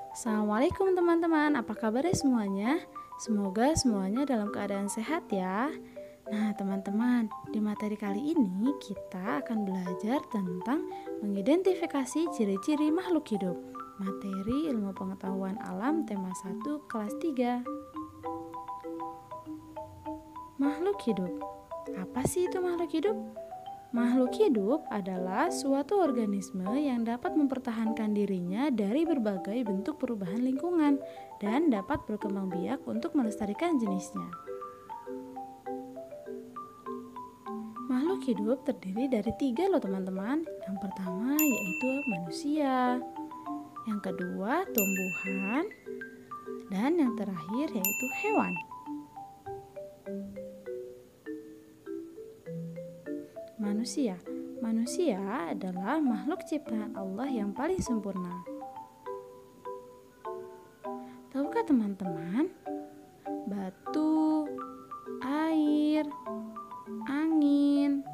Assalamualaikum teman-teman, apa kabarnya semuanya? Semoga semuanya dalam keadaan sehat ya. Nah teman-teman, di materi kali ini kita akan belajar tentang mengidentifikasi ciri-ciri makhluk hidup. Materi ilmu pengetahuan alam tema 1 kelas 3. Makhluk hidup. Apa sih itu makhluk hidup? Makhluk hidup adalah suatu organisme yang dapat mempertahankan dirinya dari berbagai bentuk perubahan lingkungan dan dapat berkembang biak untuk melestarikan jenisnya. Makhluk hidup terdiri dari 3 loh teman-teman. Yang pertama yaitu manusia, yang kedua tumbuhan, dan yang terakhir yaitu hewan. Manusia adalah makhluk ciptaan Allah yang paling sempurna. Tahukah teman-teman, batu, air, angin,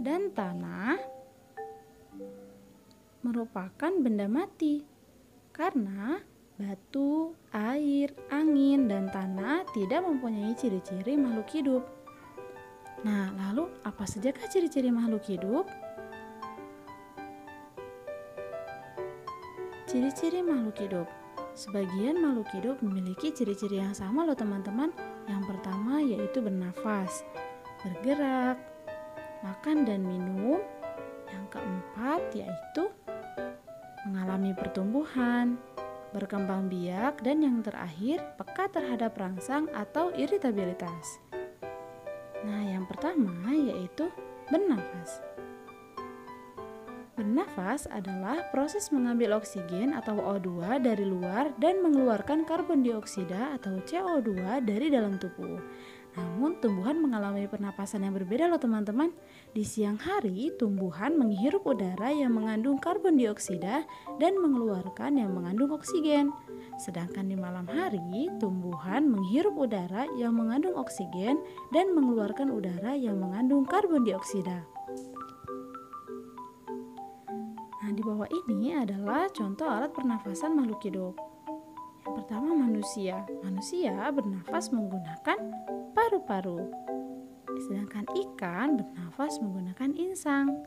dan tanah merupakan benda mati karena batu, air, angin, dan tanah tidak mempunyai ciri-ciri makhluk hidup. Nah, lalu apa sajakah ciri-ciri makhluk hidup? Ciri-ciri makhluk hidup. Sebagian makhluk hidup memiliki ciri-ciri yang sama loh teman-teman. Yang pertama yaitu bernafas, bergerak, makan dan minum. Yang keempat yaitu mengalami pertumbuhan, berkembang biak, dan yang terakhir peka terhadap rangsang atau iritabilitas. Nah, yang pertama yaitu bernafas. Bernafas adalah proses mengambil oksigen atau O2 dari luar dan mengeluarkan karbon dioksida atau CO2 dari dalam tubuh. Namun, tumbuhan mengalami pernapasan yang berbeda loh teman-teman. Di siang hari, tumbuhan menghirup udara yang mengandung karbon dioksida dan mengeluarkan yang mengandung oksigen. Sedangkan di malam hari, tumbuhan menghirup udara yang mengandung oksigen dan mengeluarkan udara yang mengandung karbon dioksida. Nah, di bawah ini adalah contoh alat pernafasan makhluk hidup. Yang pertama manusia. Manusia bernafas menggunakan paru-paru. Sedangkan ikan bernafas menggunakan insang.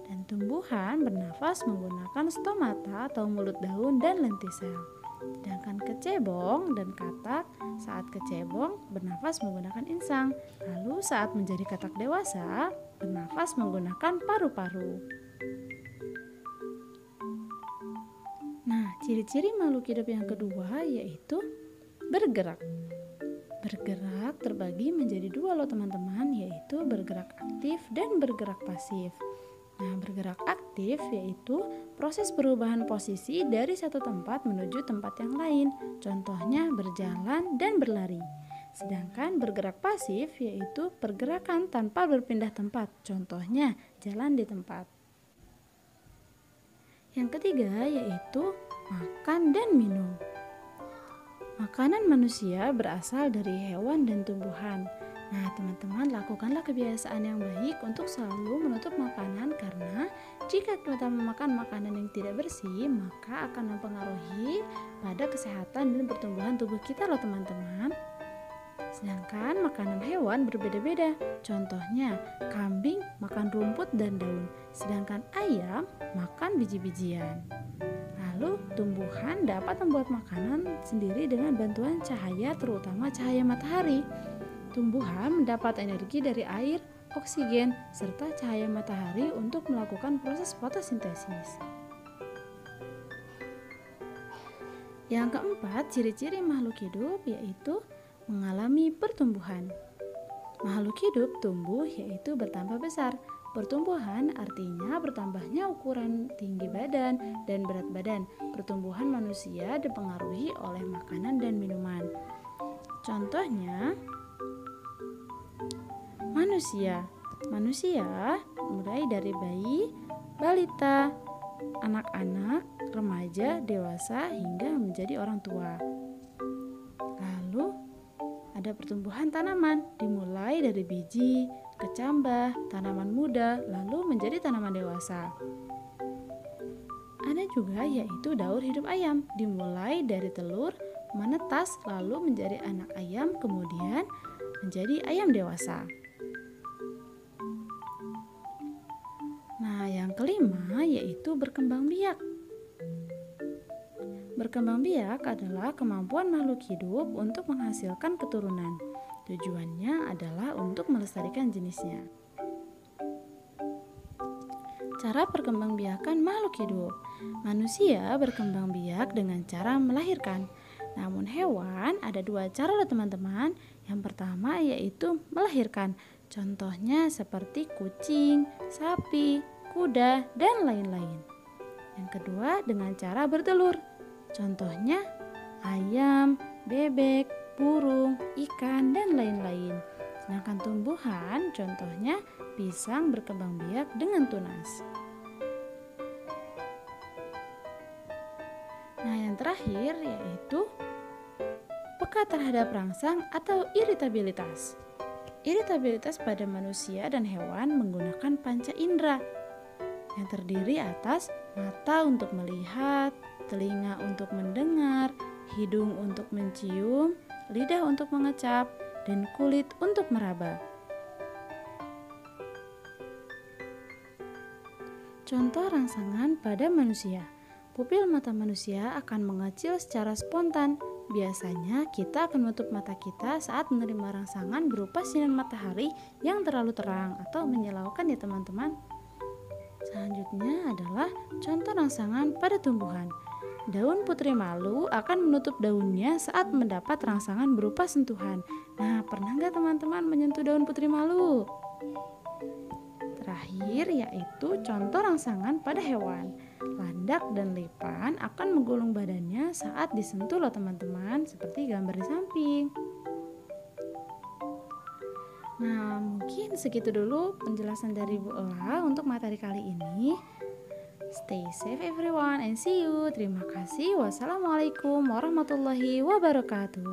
Dan tumbuhan bernafas menggunakan stomata atau mulut daun dan lentisel. Sedangkan kecebong dan katak saat kecebong bernafas menggunakan insang. Lalu saat menjadi katak dewasa bernafas menggunakan paru-paru. Nah, ciri-ciri makhluk hidup yang kedua yaitu bergerak. Bergerak terbagi menjadi 2 loh teman-teman, yaitu bergerak aktif dan bergerak pasif. Nah, bergerak aktif yaitu proses perubahan posisi dari satu tempat menuju tempat yang lain. Contohnya berjalan dan berlari. Sedangkan bergerak pasif yaitu pergerakan tanpa berpindah tempat. Contohnya jalan di tempat. Yang ketiga yaitu makan dan minum. Makanan manusia berasal dari hewan dan tumbuhan. Nah, teman-teman, lakukanlah kebiasaan yang baik untuk selalu menutup makanan karena jika kita memakan makanan yang tidak bersih, maka akan mempengaruhi pada kesehatan dan pertumbuhan tubuh kita loh teman-teman. Sedangkan makanan hewan berbeda-beda. Contohnya, kambing makan rumput dan daun, sedangkan ayam makan biji-bijian. Lalu, tumbuhan dapat membuat makanan sendiri dengan bantuan cahaya, terutama cahaya matahari. Tumbuhan mendapat energi dari air, oksigen, serta cahaya matahari untuk melakukan proses fotosintesis. Yang keempat, ciri-ciri makhluk hidup yaitu mengalami pertumbuhan. Makhluk hidup tumbuh yaitu bertambah besar. Pertumbuhan artinya bertambahnya ukuran tinggi badan dan berat badan. Pertumbuhan manusia dipengaruhi oleh makanan dan minuman. Contohnya, Manusia mulai dari bayi, balita, anak-anak, remaja, dewasa, hingga menjadi orang tua. Lalu ada pertumbuhan tanaman, dimulai dari biji, kecambah, tanaman muda, lalu menjadi tanaman dewasa. Ada juga yaitu daur hidup ayam, dimulai dari telur, menetas, lalu menjadi anak ayam, kemudian menjadi ayam dewasa. Nah, yang kelima yaitu berkembang biak. Berkembang biak adalah kemampuan makhluk hidup untuk menghasilkan keturunan. Tujuannya adalah untuk melestarikan jenisnya. Cara perkembangbiakan makhluk hidup. Manusia berkembang biak dengan cara melahirkan. Namun hewan ada dua cara loh teman-teman. Yang pertama yaitu melahirkan. Contohnya seperti kucing, sapi, kuda, dan lain-lain. Yang kedua dengan cara bertelur. Contohnya ayam, bebek, burung, ikan, dan lain-lain. Sedangkan tumbuhan contohnya pisang berkembang biak dengan tunas. Nah, yang terakhir yaitu peka terhadap rangsang atau iritabilitas. Iritabilitas pada manusia dan hewan menggunakan panca indera yang terdiri atas mata untuk melihat, telinga untuk mendengar, hidung untuk mencium, lidah untuk mengecap, dan kulit untuk meraba. Contoh rangsangan pada manusia. Pupil mata manusia akan mengecil secara spontan. Biasanya kita akan menutup mata kita saat menerima rangsangan berupa sinar matahari yang terlalu terang atau menyilaukan ya teman-teman. Selanjutnya adalah contoh rangsangan pada tumbuhan. Daun putri malu akan menutup daunnya saat mendapat rangsangan berupa sentuhan. Nah, pernah nggak teman-teman menyentuh daun putri malu? Terakhir yaitu contoh rangsangan pada hewan. Landak dan lipan akan menggulung badannya saat disentuh loh teman-teman, seperti gambar di samping. Nah, mungkin segitu dulu penjelasan dari Bu Ella untuk materi kali ini. Stay safe everyone and see you. Terima kasih. Wassalamualaikum warahmatullahi wabarakatuh.